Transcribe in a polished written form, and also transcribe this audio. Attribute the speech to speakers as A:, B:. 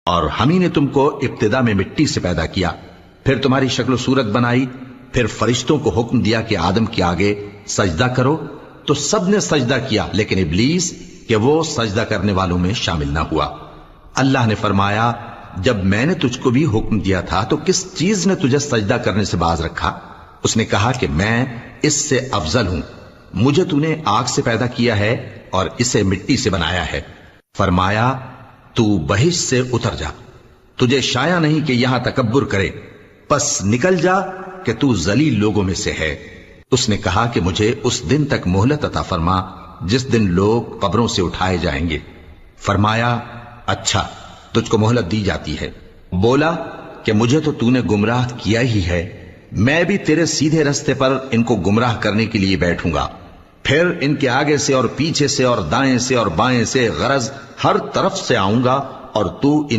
A: اور ہم ہی نے تم کو ابتدا میں مٹی سے پیدا کیا، پھر تمہاری شکل و صورت بنائی، پھر فرشتوں کو حکم دیا کہ آدم کے آگے سجدہ کرو، تو سب نے سجدہ کیا لیکن ابلیس کہ وہ سجدہ کرنے والوں میں شامل نہ ہوا۔ اللہ نے فرمایا جب میں نے تجھ کو بھی حکم دیا تھا تو کس چیز نے تجھے سجدہ کرنے سے باز رکھا؟ اس نے کہا کہ میں اس سے افضل ہوں، مجھے تو نے آگ سے پیدا کیا ہے اور اسے مٹی سے بنایا ہے۔ فرمایا تو بہشت سے اتر جا، تجھے شایع نہیں کہ یہاں تکبر کرے، پس نکل جا کہ تو ذلیل لوگوں میں سے ہے۔ اس نے کہا کہ مجھے اس دن تک مہلت عطا فرما جس دن لوگ قبروں سے اٹھائے جائیں گے۔ فرمایا اچھا، تجھ کو مہلت دی جاتی ہے۔ بولا کہ مجھے تو نے گمراہ کیا ہی ہے، میں بھی تیرے سیدھے رستے پر ان کو گمراہ کرنے کے لیے بیٹھوں گا، پھر ان کے آگے سے اور پیچھے سے اور دائیں سے اور بائیں سے غرض ہر طرف سے آؤں گا اور تو